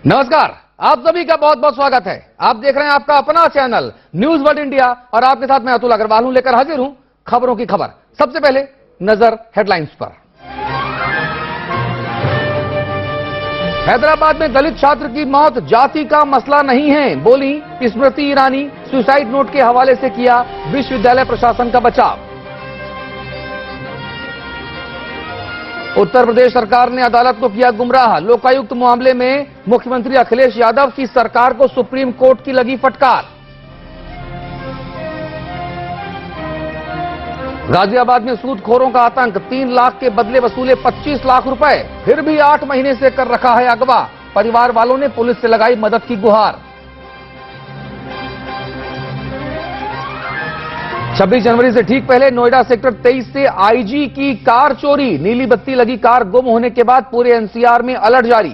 नमस्कार, आप सभी का बहुत बहुत स्वागत है। आप देख रहे हैं आपका अपना चैनल न्यूज वर्ल्ड इंडिया और आपके साथ मैं अतुल अग्रवाल हूं, लेकर हाजिर हूं खबरों की खबर। सबसे पहले नजर हेडलाइंस पर। हैदराबाद में दलित छात्र की मौत जाति का मसला नहीं है, बोली स्मृति ईरानी। सुसाइड नोट के हवाले से किया विश्वविद्यालय प्रशासन का बचाव। उत्तर प्रदेश सरकार ने अदालत को किया गुमराह। लोकायुक्त मामले में मुख्यमंत्री अखिलेश यादव की सरकार को सुप्रीम कोर्ट की लगी फटकार। गाजियाबाद में सूदखोरों का आतंक, 3 लाख के बदले वसूले 25 लाख रुपए, फिर भी 8 महीने से कर रखा है अगवा। परिवार वालों ने पुलिस से लगाई मदद की गुहार। 26 जनवरी से ठीक पहले नोएडा सेक्टर 23 से आईजी की कार चोरी। नीली बत्ती लगी कार गुम होने के बाद पूरे एनसीआर में अलर्ट जारी।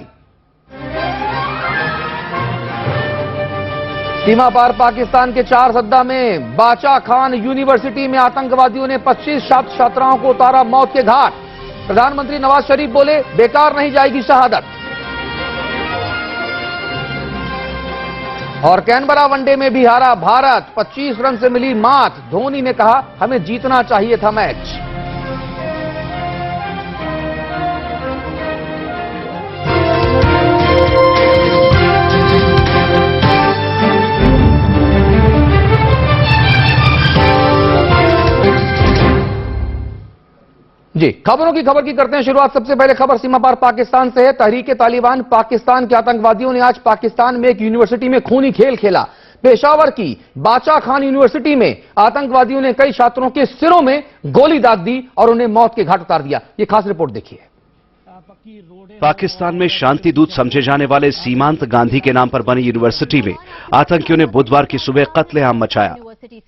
सीमा पार पाकिस्तान के 4 सद्दा में बाचा खान यूनिवर्सिटी में आतंकवादियों ने 25 छात्र छात्राओं को उतारा मौत के घाट। प्रधानमंत्री नवाज शरीफ बोले, बेकार नहीं जाएगी शहादत। और कैनबरा वनडे में भी हारा भारत, 25 रन से मिली मात। धोनी ने कहा, हमें जीतना चाहिए था मैच। जी, खबरों की खबर की करते हैं शुरुआत। सबसे पहले खबर सीमा पार पाकिस्तान से है। तहरीके तालिबान पाकिस्तान के आतंकवादियों ने आज पाकिस्तान में एक यूनिवर्सिटी में खूनी खेल खेला। पेशावर की बाचा खान यूनिवर्सिटी में आतंकवादियों ने कई छात्रों के सिरों में गोली दाग दी और उन्हें मौत के घाट उतार दिया। ये खास रिपोर्ट देखिए। पाकिस्तान में शांति दूत समझे जाने वाले सीमांत गांधी के नाम पर बनी यूनिवर्सिटी में आतंकियों ने बुधवार की सुबह कत्लेआम मचाया।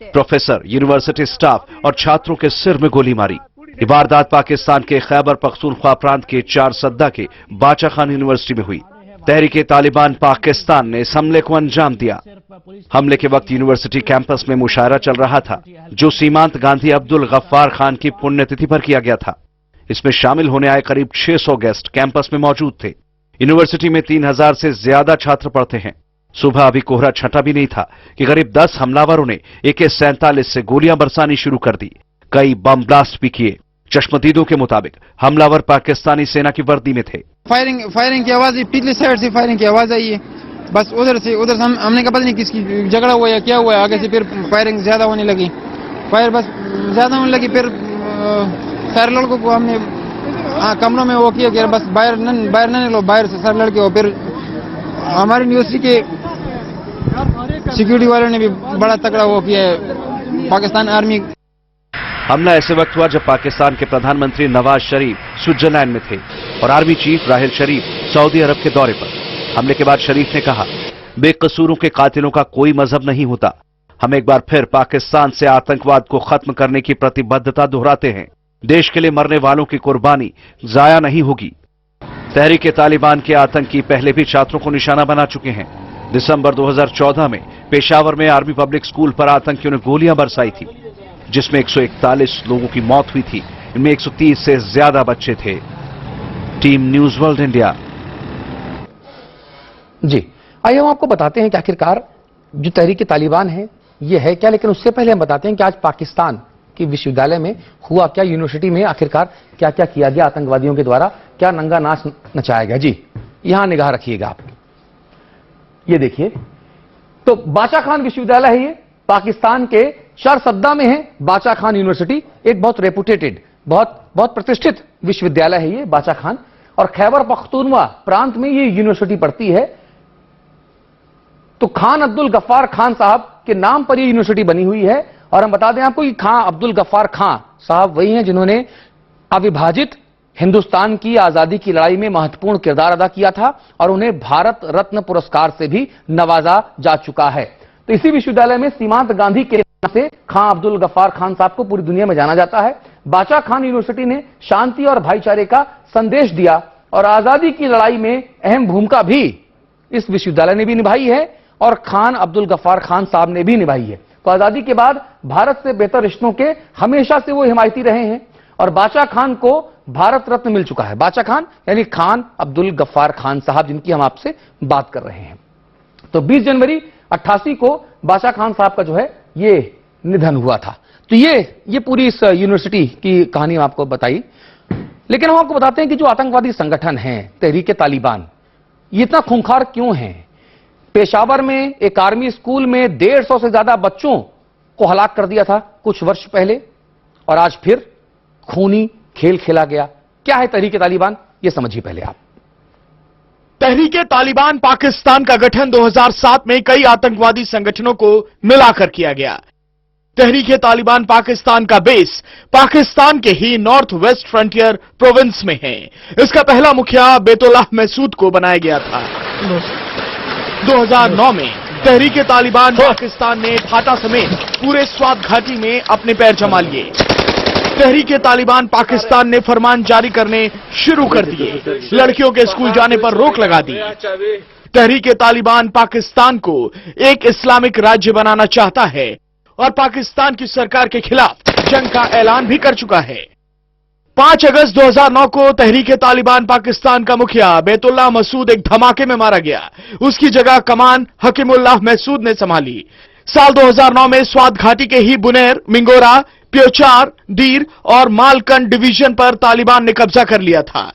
प्रोफेसर, यूनिवर्सिटी स्टाफ और छात्रों के सिर में गोली मारी। ये वारदात पाकिस्तान के खैबर पख्तूनख्वा प्रांत के 4 सद्दा के बाचा खान यूनिवर्सिटी में हुई। तहरीके तालिबान पाकिस्तान ने इस हमले को अंजाम दिया। हमले के वक्त यूनिवर्सिटी कैंपस में मुशायरा चल रहा था, जो सीमांत गांधी अब्दुल गफ्फार खान की पुण्यतिथि पर किया गया था। इसमें शामिल होने आए करीब 600 गेस्ट कैंपस में मौजूद थे। यूनिवर्सिटी में 3000 से ज्यादा छात्र पढ़ते हैं। सुबह अभी कोहरा छटा भी नहीं था कि करीब 10 हमलावरों ने AK-47 से गोलियां बरसानी शुरू कर दी। कई बम ब्लास्ट भी किए। चश्मदीदों के मुताबिक हमलावर पाकिस्तानी सेना की वर्दी में थे। फायरिंग की आवाज, पिछली साइड से फायरिंग की आवाज आई है। बस उधर से हमने कहा पता नहीं किसकी झगड़ा हुआ या क्या हुआ है। आगे से फिर फायरिंग ज्यादा होने लगी, फायर बस ज्यादा होने लगी। फिर सारे लड़कों को हमने कमरों में वो किया कि बस बाहर न निकलो, बाहर से सारे लड़के हो। फिर हमारी यूनिवर्सिटी के सिक्योरिटी वालों ने भी बड़ा तगड़ा वो किया है, पाकिस्तान आर्मी। हमला ऐसे वक्त हुआ जब पाकिस्तान के प्रधानमंत्री नवाज शरीफ स्विट्जरलैंड में थे और आर्मी चीफ राहिल शरीफ सऊदी अरब के दौरे पर। हमले के बाद शरीफ ने कहा, बेकसूरों के कातिलों का कोई मजहब नहीं होता। हम एक बार फिर पाकिस्तान से आतंकवाद को खत्म करने की प्रतिबद्धता दोहराते हैं। देश के लिए मरने वालों की कुर्बानी जाया नहीं होगी। तहरीके तालिबान के आतंकी पहले भी छात्रों को निशाना बना चुके हैं। दिसंबर 2014 में पेशावर में आर्मी पब्लिक स्कूल पर आतंकियों ने गोलियां बरसाई थी, जिसमें 141 लोगों की मौत हुई थी। इनमें 130 से ज्यादा बच्चे थे। Team news world India. जी, आइए हम आपको बताते हैं कि आखिरकार जो तहरीके तालिबान है ये है क्या, लेकिन उससे पहले हम बताते हैं कि आज पाकिस्तान की विश्वविद्यालय में हुआ क्या, यूनिवर्सिटी में आखिरकार क्या क्या किया गया आतंकवादियों के द्वारा, क्या नंगा नाच नचाया गया। जी, यहां निगाह रखिएगा आप। ये देखिए, तो बाचा खान विश्वविद्यालय है, ये पाकिस्तान के 4 सद्दा में है। बाचा खान यूनिवर्सिटी एक बहुत रेपुटेटेड, बहुत प्रतिष्ठित विश्वविद्यालय है ये बाचा खान, और खैबर पख्तूनख्वा प्रांत में ये यूनिवर्सिटी पड़ती है। तो खान अब्दुल गफ्फार खान साहब के नाम पर ये यूनिवर्सिटी बनी हुई है। और हम बता दें आपको कि खान अब्दुल गफ्फार खान साहब वही हैं जिन्होंने अविभाजित हिंदुस्तान की आजादी की लड़ाई में महत्वपूर्ण किरदार अदा किया था और उन्हें भारत रत्न पुरस्कार से भी नवाजा जा चुका है। तो इसी विश्वविद्यालय में सीमांत गांधी के नाम से खान अब्दुल गफ्फार खान साहब को पूरी दुनिया में जाना जाता है। बाचा खान यूनिवर्सिटी ने शांति और भाईचारे का संदेश दिया और आजादी की लड़ाई में अहम भूमिका भी इस विश्वविद्यालय ने भी निभाई है और खान अब्दुल गफ्फार खान साहब ने भी निभाई है। तो आजादी के बाद भारत से बेहतर रिश्तों के हमेशा से वो हिमायती रहे हैं और बादशाह खान को भारत रत्न मिल चुका है। बादशाह खान यानी खान अब्दुल गफ्फार खान साहब, जिनकी हम आपसे बात कर रहे हैं। तो 20 जनवरी 88 को बादशाह खान साहब का जो है ये निधन हुआ था। तो ये पूरी इस यूनिवर्सिटी की कहानी हम आपको बताई। लेकिन हम आपको बताते हैं कि जो आतंकवादी संगठन है तहरीक तालिबान, ये इतना खूंखार क्यों है। पेशावर में एक आर्मी स्कूल में 150 से ज्यादा बच्चों को हलाक कर दिया था कुछ वर्ष पहले, और आज फिर खूनी खेल खेला गया। क्या है तहरीक तालिबान, ये समझिए पहले आप। तहरीक तालिबान पाकिस्तान का गठन 2007 में कई आतंकवादी संगठनों को मिलाकर किया गया। तहरीक तालिबान पाकिस्तान का बेस पाकिस्तान के ही नॉर्थ वेस्ट फ्रंटियर प्रोविंस में है। इसका पहला मुखिया बेतुल्लाह महसूद को बनाया गया था। 2009 में तहरीक तालिबान पाकिस्तान ने ठाटा समेत पूरे स्वात घाटी में अपने पैर जमा लिए। तहरीक तालिबान पाकिस्तान ने फरमान जारी करने शुरू कर दिए। लड़कियों के स्कूल जाने पर रोक लगा दी। तहरीक तालिबान पाकिस्तान को एक इस्लामिक राज्य बनाना चाहता है और पाकिस्तान की सरकार के खिलाफ जंग का ऐलान भी कर चुका है। 5 अगस्त 2009 को तहरीक तालिबान पाकिस्तान का मुखिया बेतुल्लाह मसूद एक धमाके में मारा गया। उसकी जगह कमान हकीमुल्लाह महसूद ने संभाली। साल 2009 में स्वात घाटी के ही बुनेर, मिंगोरा, प्योचार, डीर और मालकंड डिवीजन पर तालिबान ने कब्जा कर लिया था।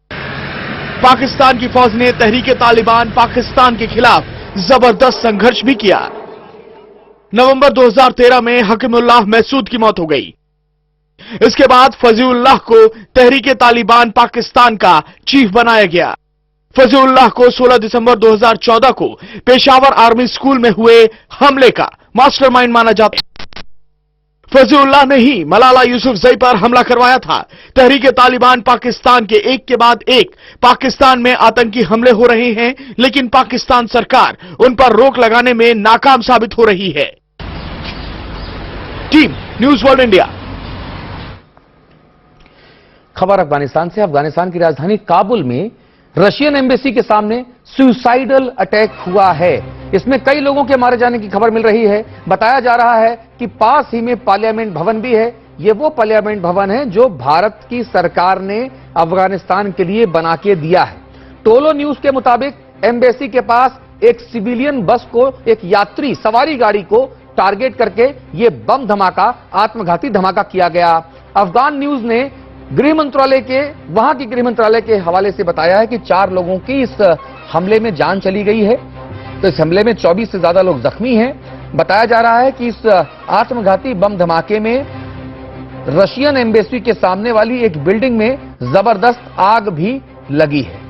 पाकिस्तान की फौज ने तहरीक तालिबान पाकिस्तान के खिलाफ जबरदस्त संघर्ष भी किया। नवंबर 2013 में हकीमुल्लाह महसूद की मौत हो गई। इसके बाद फजीउल्लाह को तहरीक तालिबान पाकिस्तान का चीफ बनाया गया। फजीउल्लाह को 16 दिसंबर 2014 को पेशावर आर्मी स्कूल में हुए हमले का मास्टरमाइंड माना जाता है। फजीउल्लाह ने ही मलाला यूसुफजई पर हमला करवाया था। तहरीक तालिबान पाकिस्तान के एक के बाद एक पाकिस्तान में आतंकी हमले हो रहे हैं, लेकिन पाकिस्तान सरकार उन पर रोक लगाने में नाकाम साबित हो रही है। Team news world India. खबर अफगानिस्तान से। अफगानिस्तान की राजधानी काबुल में रशियन एम्बेसी के सामने सुसाइडल अटैक हुआ है। इसमें कई लोगों के मारे जाने की खबर मिल रही है। बताया जा रहा है कि पास ही में पार्लियामेंट भवन भी है। ये वो पार्लियामेंट भवन है जो भारत की सरकार ने अफगानिस्तान के लिए बना के दिया है। टोलो न्यूज के मुताबिक एम्बेसी के पास एक सिविलियन बस को, एक यात्री सवारी गाड़ी को टारगेट करके ये बम धमाका, आत्मघाती धमाका किया गया। अफगान न्यूज ने वहां के गृह मंत्रालय के हवाले से बताया है कि 4 लोगों की इस हमले में जान चली गई है। तो इस हमले में 24 से ज्यादा लोग जख्मी हैं। बताया जा रहा है कि इस आत्मघाती बम धमाके में रशियन एम्बेसी के सामने वाली एक बिल्डिंग में जबरदस्त आग भी लगी है।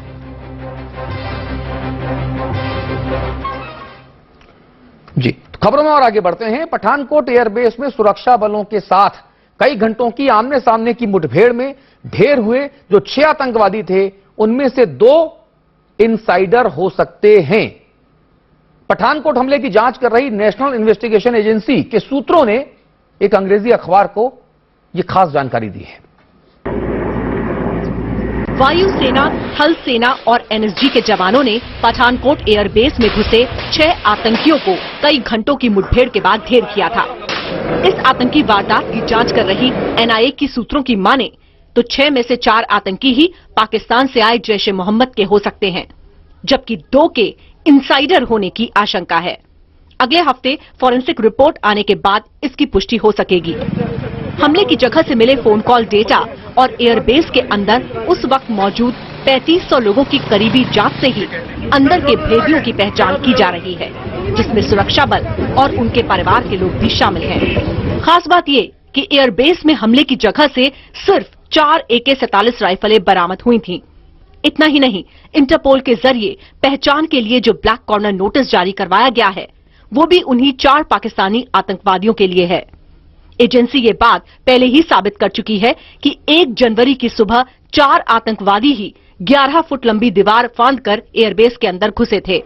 जी, तो खबरों में और आगे बढ़ते हैं। पठानकोट एयरबेस में सुरक्षा बलों के साथ कई घंटों की आमने सामने की मुठभेड़ में ढेर हुए जो 6 आतंकवादी थे, उनमें से 2 इनसाइडर हो सकते हैं। पठानकोट हमले की जांच कर रही नेशनल इन्वेस्टिगेशन एजेंसी के सूत्रों ने एक अंग्रेजी अखबार को यह खास जानकारी दी है। वायुसेना, थल सेना और एनएसजी के जवानों ने पठानकोट एयरबेस में घुसे 6 आतंकियों को कई घंटों की मुठभेड़ के बाद ढेर किया था। इस आतंकी वारदात की जांच कर रही एनआईए की सूत्रों की माने तो 6 में से 4 आतंकी ही पाकिस्तान से आए जैश ए मोहम्मद के हो सकते हैं, जबकि 2 के इनसाइडर होने की आशंका है। अगले हफ्ते फॉरेंसिक रिपोर्ट आने के बाद इसकी पुष्टि हो सकेगी। हमले की जगह से मिले फोन कॉल डेटा और एयरबेस के अंदर उस वक्त मौजूद 3500 लोगों की करीबी जांच से ही अंदर के भेदियों की पहचान की जा रही है, जिसमें सुरक्षा बल और उनके परिवार के लोग भी शामिल हैं। खास बात ये कि एयरबेस में हमले की जगह से सिर्फ 4 AK-47 राइफलें बरामद हुई थीं। इतना ही नहीं, इंटरपोल के जरिए पहचान के लिए जो ब्लैक कॉर्नर नोटिस जारी करवाया गया है, वो भी उन्हीं 4 पाकिस्तानी आतंकवादियों के लिए है। एजेंसी ये बात पहले ही साबित कर चुकी है कि 1 जनवरी की सुबह 4 आतंकवादी ही 11 फुट लंबी दीवार फांदकर एयरबेस के अंदर घुसे थे।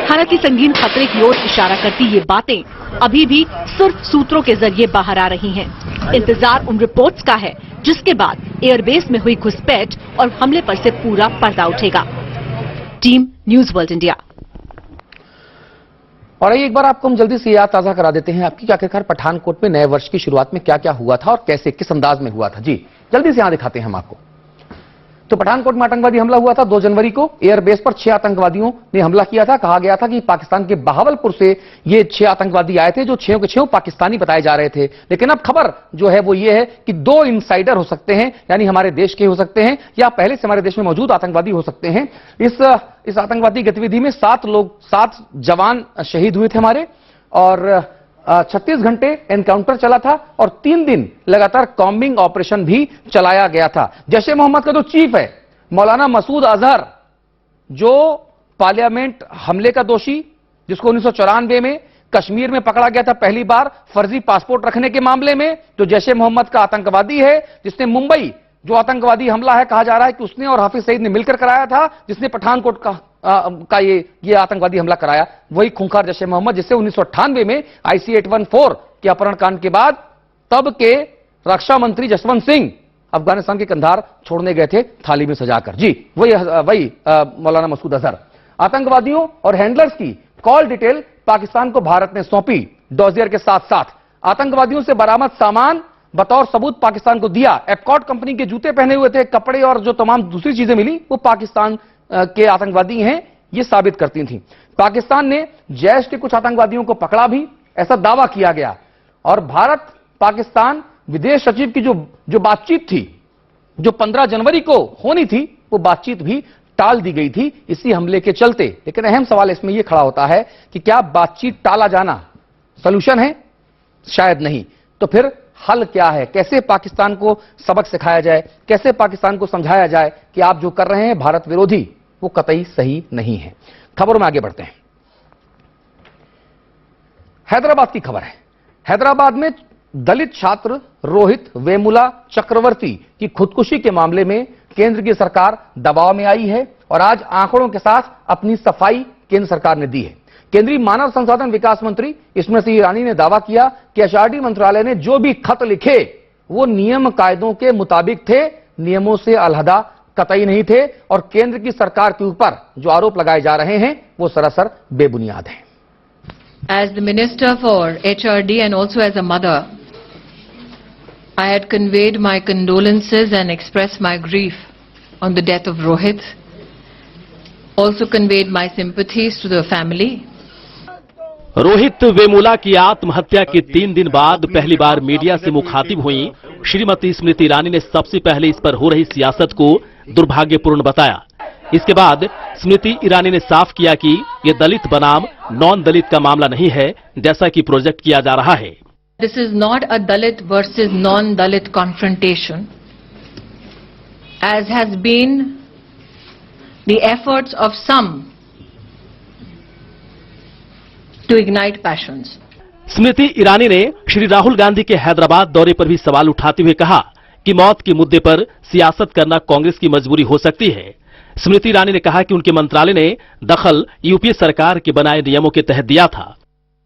हालांकि संगीन खतरे की ओर इशारा करती ये बातें अभी भी सिर्फ सूत्रों के जरिए बाहर आ रही हैं। इंतजार उन रिपोर्ट्स का है जिसके बाद एयरबेस में हुई घुसपैठ और हमले पर से पूरा पर्दा उठेगा। Team news world India. और एक बार आपको हम जल्दी से याद ताजा करा देते हैं आपकी कि आखिरकार पठानकोट में नए वर्ष की शुरुआत में क्या क्या हुआ था और कैसे किस अंदाज में हुआ था। जी जल्दी से यहां दिखाते हैं हम आपको। तो पठानकोट में आतंकवादी हमला हुआ था 2 जनवरी को। एयरबेस पर 6 आतंकवादियों ने हमला किया था। कहा गया था कि पाकिस्तान के बहावलपुर से ये 6 आतंकवादी आए थे, जो 6 के 6 पाकिस्तानी बताए जा रहे थे। लेकिन अब खबर जो है वो ये है कि 2 इनसाइडर हो सकते हैं, यानी हमारे देश के हो सकते हैं या पहले से हमारे देश में मौजूद आतंकवादी हो सकते हैं। इस आतंकवादी गतिविधि में 7 जवान शहीद हुए थे हमारे, और 36 घंटे एनकाउंटर चला था और 3 दिन लगातार कॉम्बिंग ऑपरेशन भी चलाया गया था। जैश ए मोहम्मद का जो चीफ है मौलाना मसूद अजहर, जो पार्लियामेंट हमले का दोषी, जिसको 1994 में कश्मीर में पकड़ा गया था पहली बार फर्जी पासपोर्ट रखने के मामले में, जो जैश ए मोहम्मद का आतंकवादी है, जिसने मुंबई जो आतंकवादी हमला है कहा जा रहा है कि उसने और हाफिज सईद ने मिलकर कराया था, जिसने पठानकोट का ये आतंकवादी हमला कराया, वही खूंखार जैश ए मोहम्मद, जिससे 1998 में IC 814 के अपहरण कांड के बाद तब के रक्षा मंत्री जसवंत सिंह अफगानिस्तान के कंधार छोड़ने गए थे थाली में सजाकर। जी वही मौलाना मसूद अजहर। आतंकवादियों और हैंडलर्स की कॉल डिटेल पाकिस्तान को भारत ने सौंपी डॉजियर के साथ साथ। आतंकवादियों से बरामद सामान बतौर सबूत पाकिस्तान को दिया। एपकॉट कंपनी के जूते पहने हुए थे, कपड़े और जो तमाम दूसरी चीजें मिली वो पाकिस्तान के आतंकवादी हैं, ये साबित करती थी। पाकिस्तान ने जैश के कुछ आतंकवादियों को पकड़ा भी, ऐसा दावा किया गया। और भारत पाकिस्तान विदेश सचिव की जो बातचीत थी, जो 15 जनवरी को होनी थी, वो बातचीत भी टाल दी गई थी इसी हमले के चलते। लेकिन अहम सवाल इसमें यह खड़ा होता है कि क्या बातचीत टाला जाना सॉल्यूशन है? शायद नहीं। तो फिर हल क्या है? कैसे पाकिस्तान को सबक सिखाया जाए, कैसे पाकिस्तान को समझाया जाए कि आप जो कर रहे हैं भारत विरोधी, वो कतई सही नहीं है। खबरों में आगे बढ़ते हैं। हैदराबाद की खबर है। हैदराबाद में दलित छात्र रोहित वेमुला चक्रवर्ती की खुदकुशी के मामले में केंद्र की सरकार दबाव में आई है और आज आंकड़ों के साथ अपनी सफाई केंद्र सरकार ने दी है। केंद्रीय मानव संसाधन विकास मंत्री स्मृति ईरानी ने दावा किया कि HRD मंत्रालय ने जो भी खत लिखे वो नियम कायदों के मुताबिक थे, नियमों से अलहदा कतई नहीं थे, और केंद्र की सरकार के ऊपर जो आरोप लगाए जा रहे हैं वो सरासर बेबुनियाद हैं। As the Minister for HRD and also as a mother, I had conveyed my condolences and expressed my grief on the death of Rohit. Also conveyed my sympathies to the family. Rohit Vemula की आत्महत्या के 3 दिन बाद पहली बार media से मुखातिब हुई श्रीमती स्मृति ईरानी ने सबसे पहले इस पर हो रही सियासत को दुर्भाग्यपूर्ण बताया। इसके बाद स्मृति ईरानी ने साफ किया कि यह दलित बनाम नॉन दलित का मामला नहीं है, जैसा कि प्रोजेक्ट किया जा रहा है। This is not a Dalit versus non-Dalit confrontation, as has been the efforts of some to ignite passions. Smriti Irani ने श्री राहुल गांधी के हैदराबाद दौरे पर भी सवाल उठाते हुए कहा कि मौत के मुद्दे पर सियासत करना कांग्रेस की मजबूरी हो सकती है। स्मृति ईरानी ने कहा कि उनके मंत्रालय ने दखल यूपीए सरकार के बनाए नियमों के तहत दिया था।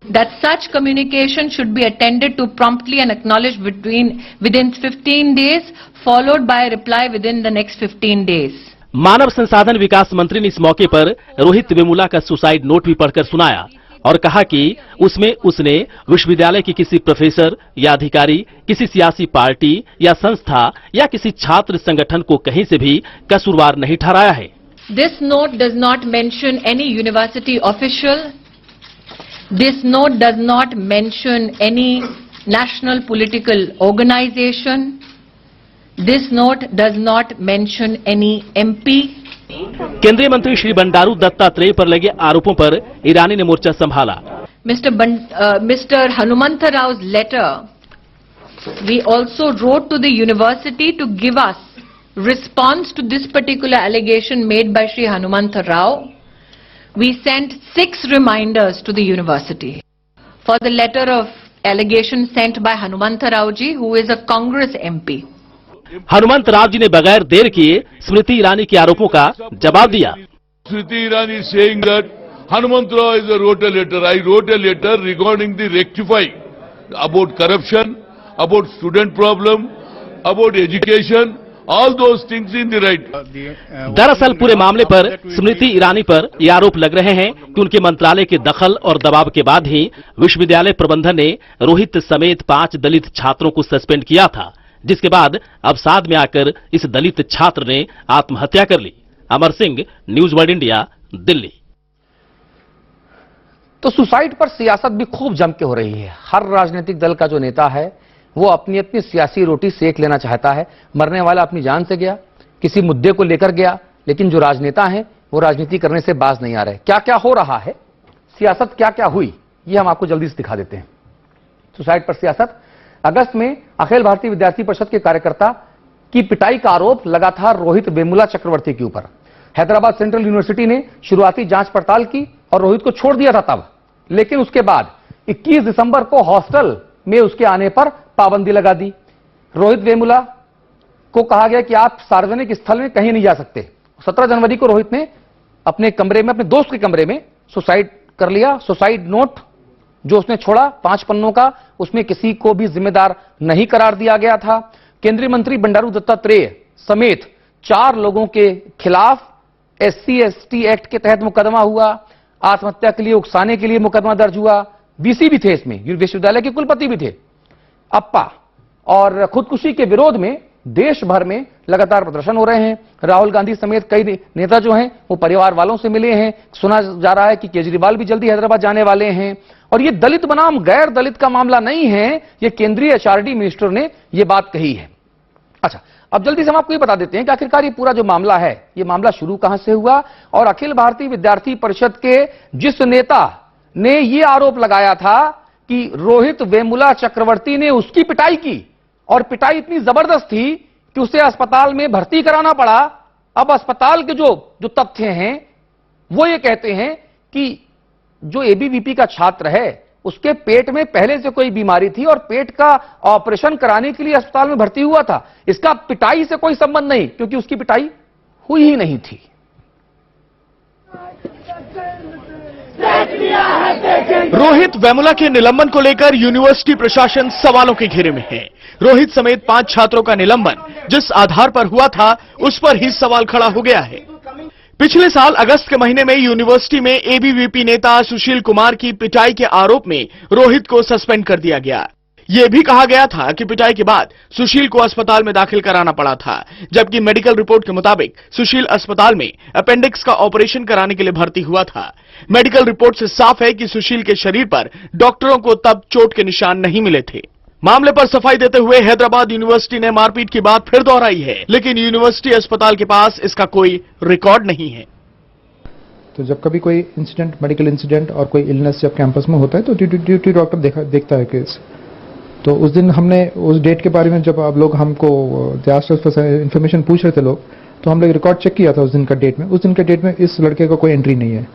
That such communication should be attended to promptly and acknowledged within 15 days, followed by a reply within the next 15 days. मानव संसाधन विकास मंत्री ने इस मौके पर रोहित वेमुला का सुसाइड नोट भी पढ़कर सुनाया और कहा कि उसमें उसने विश्वविद्यालय के किसी प्रोफेसर या अधिकारी, किसी सियासी पार्टी या संस्था या किसी छात्र संगठन को कहीं से भी कसूरवार नहीं ठहराया है। This note does not mention any university official. This note does not mention any national political organization. This note does not mention any MP. केंद्रीय मंत्री श्री बंडारू दत्तात्रेय पर लगे आरोपों पर ईरानी ने मोर्चा संभाला। Mr. Hanumantha Rao's letter, we also wrote to the university to give us response to this particular allegation made by Shri Hanumantha Rao. We sent 6 reminders to the university for the letter of allegation sent by Hanumantha Rao ji, who is a Congress MP. Hanumant Rao ji ने बगैर देर किए स्मृति ईरानी के आरोपों का जवाब दिया। Smriti Irani is saying that Hanumant Rao wrote a letter. I wrote a letter regarding the rectifying about corruption, about student problem, about education, all those things in the right. दरअसल पूरे मामले पर स्मृति ईरानी पर ये आरोप लग रहे हैं कि उनके मंत्रालय के दखल और दबाव के बाद ही विश्वविद्यालय प्रबंधन ने रोहित समेत 5 दलित छात्रों को सस्पेंड किया था, जिसके बाद अब साथ में आकर इस दलित छात्र ने आत्महत्या कर ली। Amar Singh, news world India, Delhi. तो सुसाइड पर सियासत भी खूब जम के हो रही है। हर राजनीतिक दल का जो नेता है वो अपनी अपनी सियासी रोटी सेक लेना चाहता है। मरने वाला अपनी जान से गया, किसी मुद्दे को लेकर गया, लेकिन जो राजनेता हैं वो राजनीति करने से बाज नहीं आ रहे। क्या क्या हो रहा है, सियासत क्या क्या हुई, ये हम आपको जल्दी से दिखा देते हैं। सुसाइड पर सियासत। अगस्त में अखिल भारतीय विद्यार्थी परिषद के कार्यकर्ता की पिटाई का आरोप लगा था रोहित वेमुला चक्रवर्ती के ऊपर। हैदराबाद सेंट्रल यूनिवर्सिटी ने शुरुआती जांच पड़ताल की और रोहित को छोड़ दिया था तब, लेकिन उसके बाद 21 दिसंबर को हॉस्टल में उसके आने पर पाबंदी लगा दी। रोहित वेमुला को कहा गया कि आप सार्वजनिक स्थल में कहीं नहीं जा सकते। 17 जनवरी को रोहित ने अपने कमरे में, अपने दोस्त के कमरे में सुसाइड कर लिया। सुसाइड नोट जो उसने छोड़ा 5 पन्नों का, उसमें किसी को भी जिम्मेदार नहीं करार दिया गया था। केंद्रीय मंत्री बंडारू दत्तात्रेय समेत 4 लोगों के खिलाफ SC/ST एक्ट के तहत मुकदमा हुआ। आत्महत्या के लिए उकसाने के लिए मुकदमा दर्ज हुआ। VC भी थे इसमें, विश्वविद्यालय के कुलपति भी थे अप्पा। और खुदकुशी के विरोध में देश भर में लगातार प्रदर्शन हो रहे हैं। राहुल गांधी समेत कई नेता जो हैं वो परिवार वालों से मिले हैं। सुना जा रहा है कि केजरीवाल भी जल्दी हैदराबाद जाने वाले हैं। और ये दलित बनाम गैर दलित का मामला नहीं है, ये केंद्रीय HRD मिनिस्टर ने ये बात कही है। अच्छा, अब जल्दी से हम आपको ये बता देते हैं कि आखिरकार ये पूरा जो मामला है, ये मामला शुरू कहां से हुआ और अखिल भारतीय विद्यार्थी परिषद के जिस नेता ने ये आरोप लगाया था कि रोहित वेमुला चक्रवर्ती ने उसकी पिटाई की और पिटाई इतनी जबरदस्त थी कि उसे अस्पताल में भर्ती कराना पड़ा। अब अस्पताल के जो तथ्य हैं वो ये कहते हैं कि जो ABVP का छात्र है उसके पेट में पहले से कोई बीमारी थी और पेट का ऑपरेशन कराने के लिए अस्पताल में भर्ती हुआ था। इसका पिटाई से कोई संबंध नहीं, क्योंकि उसकी पिटाई हुई ही नहीं थी। रोहित वेमुला के निलंबन को लेकर यूनिवर्सिटी प्रशासन सवालों के घेरे में है। रोहित समेत 5 छात्रों का निलंबन जिस आधार पर हुआ था उस पर ही सवाल खड़ा हो गया है। पिछले साल अगस्त के महीने में यूनिवर्सिटी में ABVP नेता सुशील कुमार की पिटाई के आरोप में रोहित को सस्पेंड कर दिया गया। यह भी कहा गया था कि पिटाई के बाद सुशील को अस्पताल में दाखिल कराना पड़ा था, जबकि मेडिकल रिपोर्ट के मुताबिक सुशील अस्पताल में अपेंडिक्स का ऑपरेशन कराने के लिए भर्ती हुआ था। मेडिकल रिपोर्ट से साफ है कि सुशील के शरीर पर डॉक्टरों को तब चोट के निशान नहीं मिले थे। मामले पर सफाई देते हुए हैदराबाद यूनिवर्सिटी ने मारपीट की बात फिर दोहराई है, लेकिन यूनिवर्सिटी अस्पताल के पास इसका कोई रिकॉर्ड नहीं है। तो जब कभी कोई इंसिडेंट, मेडिकल इंसिडेंट और कोई इलनेस जब कैंपस में होता है तो ड्यूटी डॉक्टर देखता है केस। तो उस दिन हमने उस डेट के बारे में जब आप लोग हमको इन्फॉर्मेशन पूछ रहे थे लोग, तो हम लोग रिकॉर्ड चेक किया था उस दिन का डेट में। उस दिन के डेट में इस लड़के का कोई एंट्री नहीं है।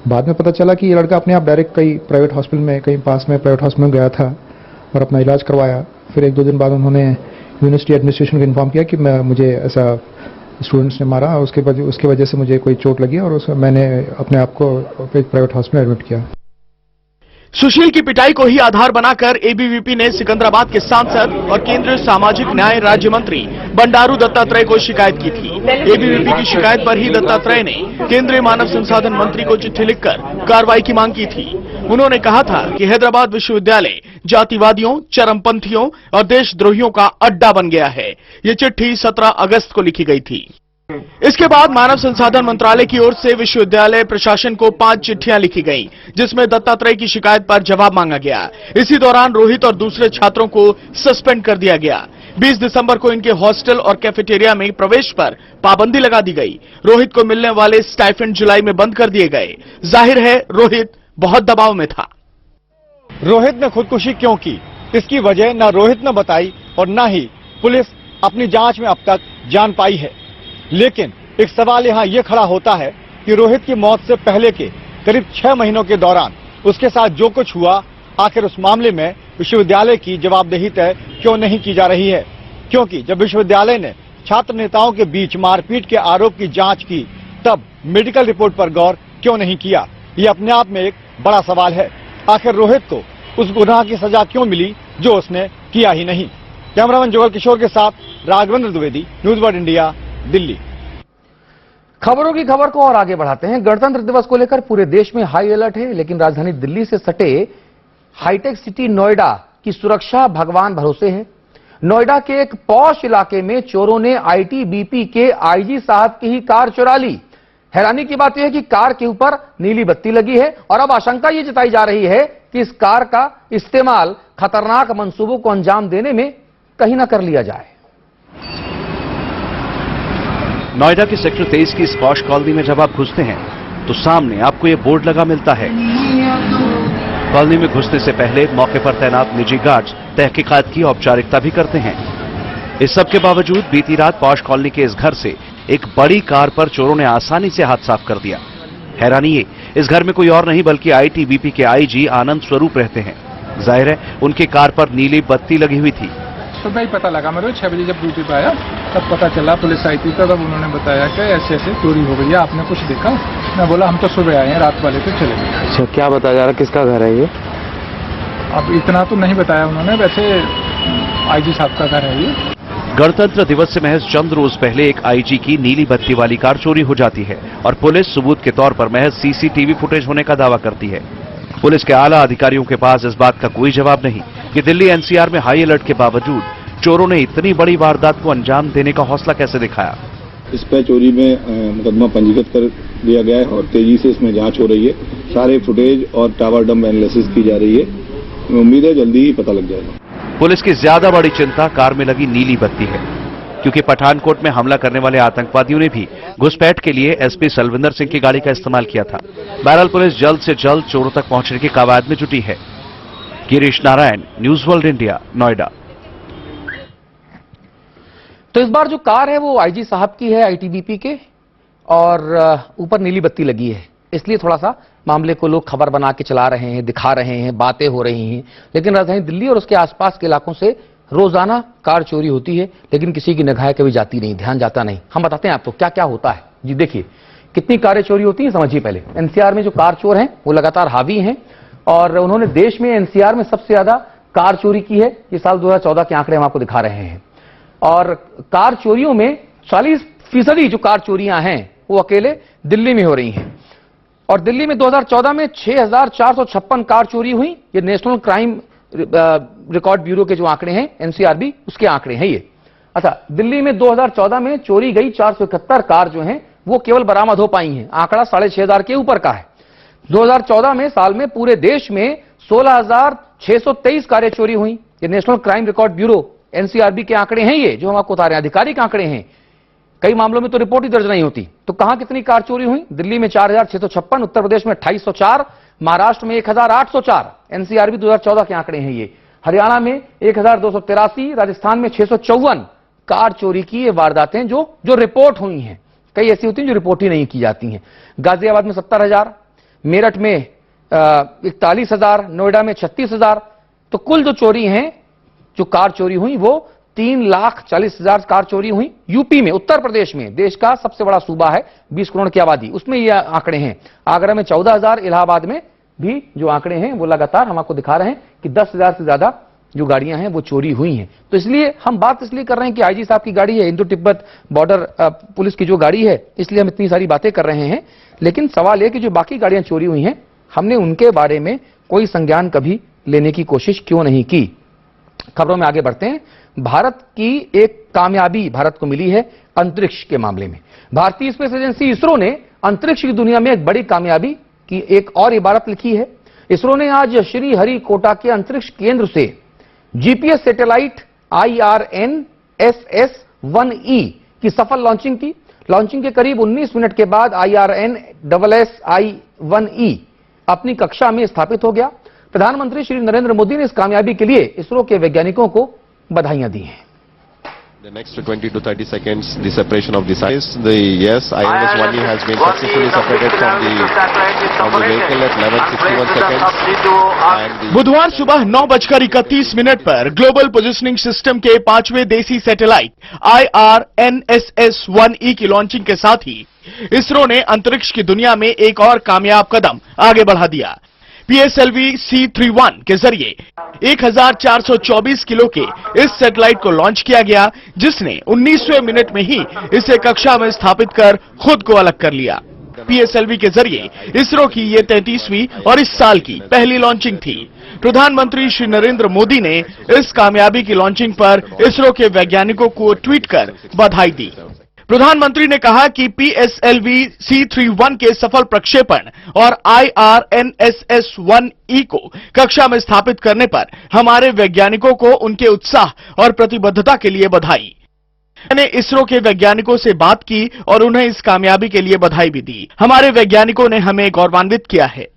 बाद में पता चला कि ये लड़का अपने आप डायरेक्ट कहीं प्राइवेट हॉस्पिटल में, कहीं पास में प्राइवेट हॉस्पिटल में गया था और अपना इलाज करवाया। फिर 1-2 दिन बाद उन्होंने यूनिवर्सिटी एडमिनिस्ट्रेशन को इन्फॉर्म किया कि मुझे ऐसा स्टूडेंट्स ने मारा, उसके वजह से मुझे कोई चोट लगी और मैंने अपने आप को प्राइवेट हॉस्पिटल एडमिट किया। सुशील की पिटाई को ही आधार बनाकर ABVP ने सिकंदराबाद के सांसद और केंद्रीय सामाजिक न्याय राज्य मंत्री बंडारू दत्तात्रेय को शिकायत की थी। ABVP की शिकायत पर ही दत्तात्रेय ने केंद्रीय मानव संसाधन मंत्री को चिट्ठी लिखकर कार्रवाई की मांग की थी। उन्होंने कहा था कि हैदराबाद विश्वविद्यालय जातिवादियों, चरमपंथियों और देशद्रोहियों का अड्डा बन गया है। ये चिट्ठी 17 अगस्त को लिखी गई थी। इसके बाद मानव संसाधन मंत्रालय की ओर से विश्वविद्यालय प्रशासन को 5 चिट्ठियां लिखी गईं, जिसमें दत्तात्रेय की शिकायत पर जवाब मांगा गया। इसी दौरान रोहित और दूसरे छात्रों को सस्पेंड कर दिया गया। 20 दिसंबर को इनके हॉस्टल और कैफेटेरिया में प्रवेश पर पाबंदी लगा दी गई। रोहित को मिलने वाले स्टाइपेंड जुलाई में बंद कर दिए गए। जाहिर है रोहित बहुत दबाव में था। रोहित ने खुदकुशी क्यों की, इसकी वजह न रोहित ने बताई और न ही पुलिस अपनी जांच में अब तक जान पाई है। लेकिन एक सवाल यहां यह खड़ा होता है कि रोहित की मौत से पहले के करीब 6 महीनों के दौरान उसके साथ जो कुछ हुआ, आखिर उस मामले में विश्वविद्यालय की जवाबदेही तय क्यों नहीं की जा रही है। क्योंकि जब विश्वविद्यालय ने छात्र नेताओं के बीच मारपीट के आरोप की जांच की, तब मेडिकल रिपोर्ट पर गौर क्यों नहीं किया। ये अपने आप में एक बड़ा सवाल है। आखिर रोहित को उस गुनाह की सजा क्यों मिली जो उसने किया ही नहीं। कैमरामैन जुगल किशोर के साथ Raghavendra Dwivedi, news world India, Delhi. खबरों की खबर को और आगे बढ़ाते हैं। गणतंत्र दिवस को लेकर पूरे देश में हाई अलर्ट है, लेकिन राजधानी दिल्ली से सटे हाईटेक सिटी नोएडा की सुरक्षा भगवान भरोसे है। नोएडा के एक पॉश इलाके में चोरों ने आईटीबीपी के आईजी साहब की ही कार चुरा ली। हैरानी की बात यह है कि कार के ऊपर नीली बत्ती लगी है और अब आशंका यह जताई जा रही है कि इस कार का इस्तेमाल खतरनाक मंसूबों को अंजाम देने में कहीं ना कर लिया जाए। नोएडा के सेक्टर 23 की इस पॉश कॉलोनी में जब आप घुसते हैं तो सामने आपको यह बोर्ड लगा मिलता है। कॉलोनी में घुसने से पहले मौके पर तैनात निजी गार्ड्स तहकीकात की औपचारिकता भी करते हैं। इस सब के बावजूद बीती रात पॉश कॉलोनी के इस घर से एक बड़ी कार पर चोरों ने आसानी से हाथ साफ कर दिया। हैरानी ये, इस घर में कोई और नहीं बल्कि आईटीबीपी के आईजी आनंद स्वरूप रहते हैं। जाहिर है उनकी कार पर नीली बत्ती लगी हुई थी। सुबह ही पता लगा, मेरे 6 बजे जब ड्यूटी पे आया तब पता चला, पुलिस आई थी तब उन्होंने बताया कि ऐसे ऐसे चोरी हो गई है, आपने कुछ देखा? मैं बोला हम तो सुबह आए हैं, रात वाले तो चले गए। अच्छा, क्या बताया जा रहा, किसका घर है ये? अब इतना तो नहीं बताया उन्होंने, वैसे आईजी साहब का घर है ये। गणतंत्र दिवस से महज चंद रोज पहले एक आईजी की नीली बत्ती वाली कार चोरी हो जाती है और पुलिस सबूत के तौर पर महज सीसीटीवी फुटेज होने का दावा करती है। पुलिस के आला अधिकारियों के पास इस बात का कोई जवाब नहीं कि दिल्ली एनसीआर में हाई अलर्ट के बावजूद चोरों ने इतनी बड़ी वारदात को अंजाम देने का हौसला कैसे दिखाया। इस पर चोरी में मुकदमा पंजीकृत कर दिया गया है और तेजी से इसमें जांच हो रही है। सारे फुटेज और टावर डंप एनालिसिस की जा रही है। उम्मीद है जल्दी ही पता लग जाएगा। पुलिस की ज्यादा बड़ी चिंता कार में लगी नीली बत्ती है, क्योंकि पठानकोट में हमला करने वाले आतंकवादियों ने भी घुसपैठ के लिए एसपी सलविंदर सिंह की गाड़ी का इस्तेमाल किया था। बहरहाल पुलिस जल्द से जल्द चोरों तक पहुंचने की कवायद में जुटी है। Girish Narayan, news world India, Noida. तो इस बार जो कार है वो आईजी साहब की है, आईटीबीपी के, और ऊपर नीली बत्ती लगी है, इसलिए थोड़ा सा मामले को लोग खबर बना के चला रहे हैं, दिखा रहे हैं, बातें हो रही हैं। लेकिन राजधानी दिल्ली और उसके आसपास के इलाकों से रोजाना कार चोरी होती है, लेकिन किसी की निगाह कभी जाती नहीं, ध्यान जाता नहीं। हम बताते हैं आपको क्या क्या होता है। जी देखिए, कितनी कारें चोरी होती हैं समझिए। पहले एनसीआर में जो कार चोर हैं वो लगातार हावी हैं और उन्होंने देश में एनसीआर में सबसे ज्यादा कार चोरी की है। ये साल 2014 के आंकड़े हम आपको दिखा रहे हैं। और कार चोरियों में 40% जो कार चोरियां हैं वो अकेले दिल्ली में हो रही हैं। और दिल्ली में 2014 में 6456 कार चोरी हुई। ये नेशनल क्राइम रिकॉर्ड ब्यूरो के जो आंकड़े हैं, एनसीआरबी, उसके आंकड़े हैं ये। अच्छा, दिल्ली में 2014 में चोरी गई 471 कार जो हैं वो केवल बरामद हो पाई हैं। आंकड़ा 6500 के ऊपर का है। 2014 में साल में पूरे देश में 16623 कारें चोरी हुई। ये national crime record bureau NCRB के आंकड़े हैं, ये जो हम आपको बता रहे हैं, आधिकारिक आंकड़े हैं। कई मामलों में तो रिपोर्ट ही दर्ज नहीं होती। तो कहां कितनी कार चोरी हुई? दिल्ली में 4656, उत्तर प्रदेश में 2804, महाराष्ट्र में 1804। एनसीआरबी 2014 के आंकड़े हैं ये। हरियाणा में 1283, राजस्थान में 654 कार चोरी की ये वारदातें जो रिपोर्ट हुई हैं। कई ऐसी होती हैं जो रिपोर्ट ही नहीं की जाती हैं। गाजियाबाद में 70,000, मेरठ में 41,000, नोएडा में 36,000। तो कुल जो चोरी हैं, जो कार चोरी हुई वो 3,40,000 कार चोरी हुई। यूपी में, उत्तर प्रदेश में, देश का सबसे बड़ा सूबा है, 20 करोड़ की आबादी, उसमें ये आंकड़े हैं। आगरा में 14,000, इलाहाबाद में भी जो आंकड़े हैं वो लगातार हम आपको दिखा रहे हैं कि 10,000 से ज्यादा जो गाड़ियां हैं वो चोरी हुई हैं। तो इसलिए हम बात इसलिए कर रहे हैं कि आईजी साहब की गाड़ी है, इंडो तिब्बत बॉर्डर पुलिस की जो गाड़ी है, इसलिए हम इतनी सारी बातें कर रहे हैं। लेकिन सवाल यह कि जो बाकी गाड़ियां चोरी हुई हैं, हमने उनके बारे में कोई संज्ञान कभी लेने की कोशिश क्यों नहीं की। खबरों में आगे बढ़ते हैं। भारत की एक कामयाबी भारत को मिली है अंतरिक्ष के मामले में। भारतीय स्पेस एजेंसी इसरो ने अंतरिक्ष की दुनिया में एक बड़ी कामयाबी की एक और इबारत लिखी है। इसरो ने आज श्रीहरिकोटा के अंतरिक्ष केंद्र से जीपीएस सैटेलाइट IRNSS-1E की सफल लॉन्चिंग की। लॉन्चिंग के करीब 19 मिनट के बाद IRNSS-1E अपनी कक्षा में स्थापित हो गया। प्रधानमंत्री श्री नरेंद्र मोदी ने इस कामयाबी के लिए इसरो के वैज्ञानिकों को बधाइयां दी हैं। The next 20 to 30 seconds, the separation of the satellites. The IRNSS-1E has been successfully separated from the vehicle at 11:61 seconds. And बुधवार सुबह 9:31 पर ग्लोबल पोजिशनिंग सिस्टम के 5वें देसी सैटेलाइट IRNSS-1E की लॉन्चिंग के साथ ही इसरो ने अंतरिक्ष की दुनिया में एक और कामयाब कदम आगे बढ़ा दिया। PSLV C31 के जरिए 1424 किलो के इस सैटेलाइट को लॉन्च किया गया, जिसने 19वें मिनट में ही इसे कक्षा में स्थापित कर खुद को अलग कर लिया। PSLV के जरिए इसरो की ये 33वीं और इस साल की पहली लॉन्चिंग थी। प्रधानमंत्री श्री नरेंद्र मोदी ने इस कामयाबी की लॉन्चिंग पर इसरो के वैज्ञानिकों को ट्वीट कर बधाई दी। प्रधानमंत्री ने कहा कि PSLV C31 के सफल प्रक्षेपण और IRNSS-1E को कक्षा में स्थापित करने पर हमारे वैज्ञानिकों को उनके उत्साह और प्रतिबद्धता के लिए बधाई। मैंने इसरो के वैज्ञानिकों से बात की और उन्हें इस कामयाबी के लिए बधाई भी दी। हमारे वैज्ञानिकों ने हमें गौरवान्वित किया है।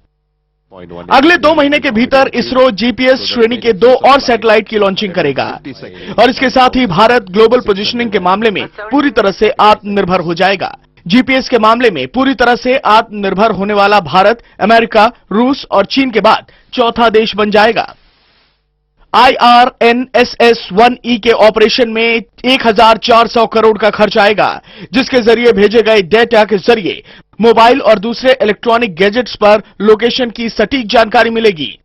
अगले 2 महीने के भीतर इसरो GPS श्रेणी के 2 और सैटेलाइट की लॉन्चिंग करेगा और इसके साथ ही भारत ग्लोबल पोजीशनिंग के मामले में पूरी तरह से आत्मनिर्भर हो जाएगा। GPS के मामले में पूरी तरह से आत्मनिर्भर होने वाला भारत अमेरिका, रूस और चीन के बाद चौथा देश बन जाएगा। IRNSS-1E के ऑपरेशन में 1400 करोड़ का खर्च आएगा, जिसके जरिए भेजे गए डेटा के जरिए मोबाइल और दूसरे इलेक्ट्रॉनिक गैजेट्स पर लोकेशन की सटीक जानकारी मिलेगी।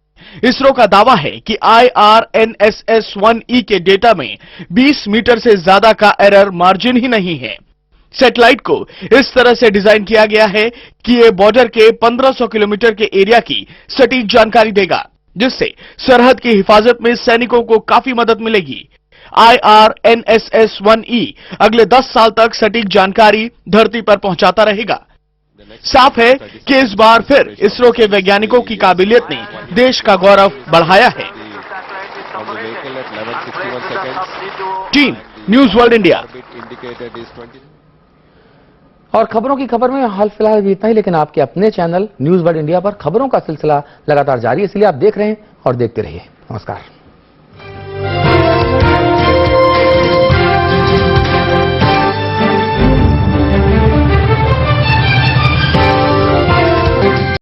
इसरो का दावा है कि IRNSS-1E के डेटा में 20 मीटर से ज्यादा का एरर मार्जिन ही नहीं है। सैटेलाइट को इस तरह से डिजाइन किया गया है कि ये बॉर्डर के 1500 किलोमीटर के एरिया की सटीक जानकारी देगा, जिससे सरहद की हिफाजत में सैनिकों को काफी मदद मिलेगी। IRNSS-1E अगले 10 साल तक सटीक जानकारी धरती पर पहुंचाता रहेगा। साफ है कि इस बार फिर इसरो के वैज्ञानिकों की काबिलियत ने देश का गौरव बढ़ाया है। Team news world India. और खबरों की खबर में हाल फिलहाल भी इतना ही, लेकिन आपके अपने चैनल न्यूज वर्ल्ड इंडिया पर खबरों का सिलसिला लगातार जारी है, इसलिए आप देख रहे हैं और देखते रहिए। नमस्कार।